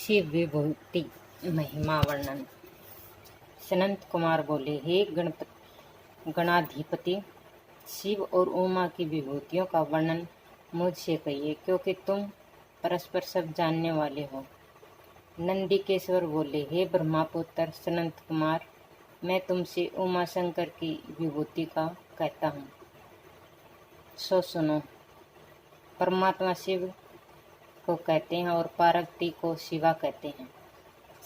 शिव विभूति महिमा वर्णन। सनंत कुमार बोले, हे गणाधिपति, शिव और उमा की विभूतियों का वर्णन मुझसे कहिए, क्योंकि तुम परस्पर सब जानने वाले हो। नंदिकेश्वर बोले, हे ब्रह्मापुत्र सनंत कुमार, मैं तुमसे उमा शंकर की विभूति का कहता हूँ, सो सुनो। परमात्मा शिव को कहते हैं और पार्वती को शिवा कहते हैं।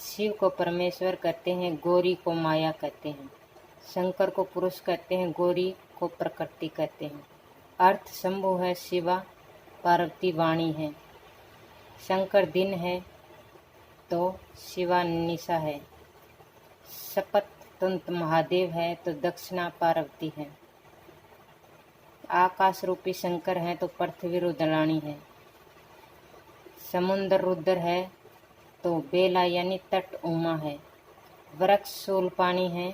शिव को परमेश्वर कहते हैं, गौरी को माया कहते हैं। शंकर को पुरुष कहते हैं, गौरी को प्रकृति कहते हैं। अर्थ शंभु है, शिवा पार्वती वाणी है। शंकर दिन है तो शिवा निशा है। शपथ तंत महादेव है तो दक्षिणा पार्वती है। आकाश रूपी शंकर है तो पृथ्वी रुद्राणी है। समुद्र रुद्र है तो बेला यानी तट उमा है। वृक्ष शूल पानी है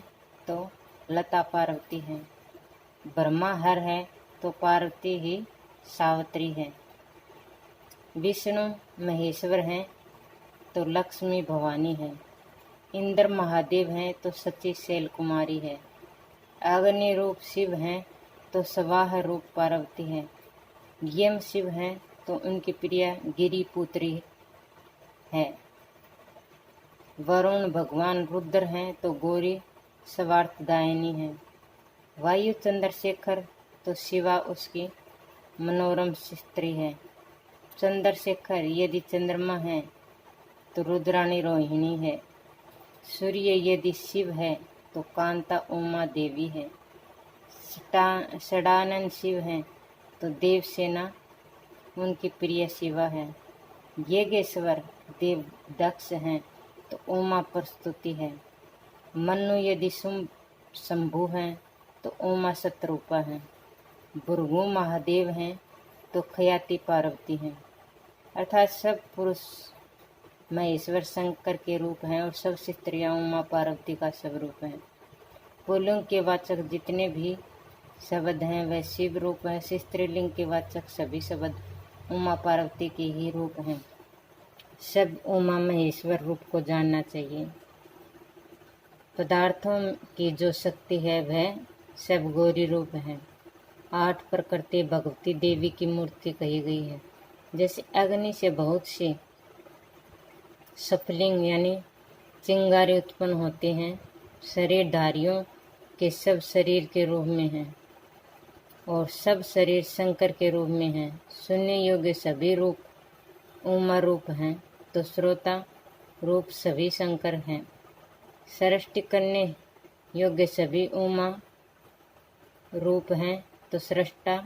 तो लता पार्वती है। ब्रह्मा हर है तो पार्वती ही सावित्री है। विष्णु महेश्वर हैं तो लक्ष्मी भवानी है। इंद्र महादेव हैं तो सची शैल कुमारी है। अग्नि रूप शिव हैं तो स्वाहा रूप पार्वती है। यम शिव हैं तो उनकी प्रिया गिरी पुत्री है। वरुण भगवान रुद्र हैं तो गौरी स्वार्थदायिनी है। वायु चंद्रशेखर तो शिवा उसकी मनोरम स्त्री है। चंद्रशेखर यदि चंद्रमा है तो रुद्राणी रोहिणी है। सूर्य यदि शिव है तो कांता उमा देवी है। षडानन शिव हैं तो देवसेना उनकी प्रिय शिवा है। यज्ञेश्वर देव दक्ष हैं तो उमा प्रस्तुति है। मनु यदि शंभु हैं तो उमा शत्रुपा है। भृगु महादेव हैं तो खयाति पार्वती हैं। अर्थात सब पुरुष महेश्वर शंकर के रूप हैं और सब स्त्रियां उमा पार्वती का स्वरूप हैं। पुल्लिंग के वाचक जितने भी शब्द हैं वह शिव रूप है। स्त्रीलिंग के वाचक सभी शब्द उमा पार्वती के ही रूप हैं। सब उमा महेश्वर रूप को जानना चाहिए। पदार्थों की जो शक्ति है वह सब गौरी रूप है। 8 प्रकृति भगवती देवी की मूर्ति कही गई है। जैसे अग्नि से बहुत से स्फुलिंग यानी चिंगारी उत्पन्न होते हैं। शरीरधारियों के सब शरीर के रूप में हैं और सब शरीर शंकर के रूप में हैं। सुनने योग्य सभी रूप उमा रूप हैं तो श्रोता रूप सभी शंकर हैं। सृष्टि करने योग्य सभी उमा रूप हैं तो सृष्टा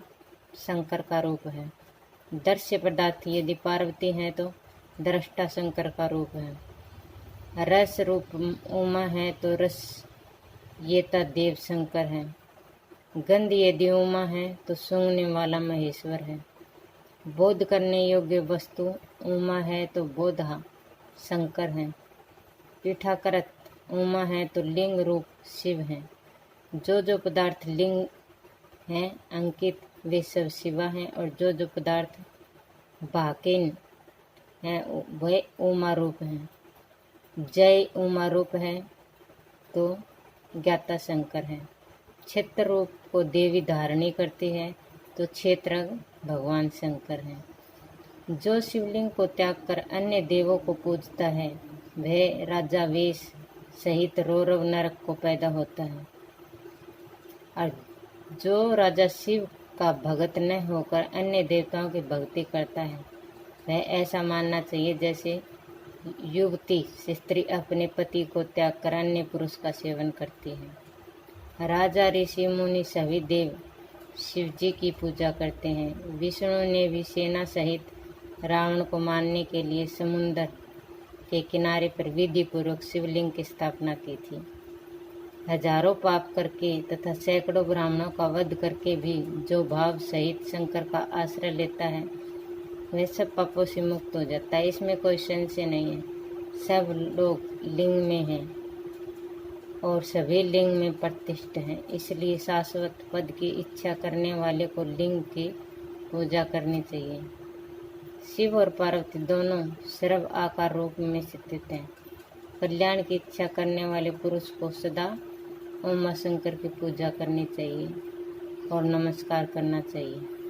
शंकर का रूप है। दर्श्य पदार्थ यदि पार्वती हैं तो दृष्टा शंकर का रूप है। रस रूप उमा है तो रस येता देव शंकर है। गंध यदि उमा है तो सूंघने वाला महेश्वर है। बोध करने योग्य वस्तु उमा है तो बोधा शंकर है। पीठाकृत उमा है तो लिंग रूप शिव है। जो पदार्थ लिंग हैं अंकित वे सब शिवा हैं और जो पदार्थ भाकिन हैं वह उमा रूप हैं। जय उमा रूप है तो ज्ञाता शंकर है। क्षेत्र रूप को देवी धारणी करती है तो क्षेत्र भगवान शंकर है। जो शिवलिंग को त्याग कर अन्य देवों को पूजता है वह राजा वेश सहित रौरव नरक को पैदा होता है। और जो राजा शिव का भगत न होकर अन्य देवताओं की भक्ति करता है वह ऐसा मानना चाहिए जैसे युवती स्त्री अपने पति को त्याग कर अन्य पुरुष का सेवन करती है। राजा ऋषि मुनि सभी देव शिव जी की पूजा करते हैं। विष्णु ने भी सेना सहित रावण को मारने के लिए समुद्र के किनारे पर विधि पूर्वक शिवलिंग की स्थापना की थी। हजारों पाप करके तथा सैकड़ों ब्राह्मणों का वध करके भी जो भाव सहित शंकर का आश्रय लेता है वह सब पापों से मुक्त हो जाता है। इसमें कोई संशय नहीं है। सब लोग लिंग में हैं और सभी लिंग में प्रतिष्ठित हैं। इसलिए शाश्वत पद की इच्छा करने वाले को लिंग की पूजा करनी चाहिए। शिव और पार्वती दोनों सर्व आकार रूप में स्थित हैं। कल्याण की इच्छा करने वाले पुरुष को सदा उमा शंकर की पूजा करनी चाहिए और नमस्कार करना चाहिए।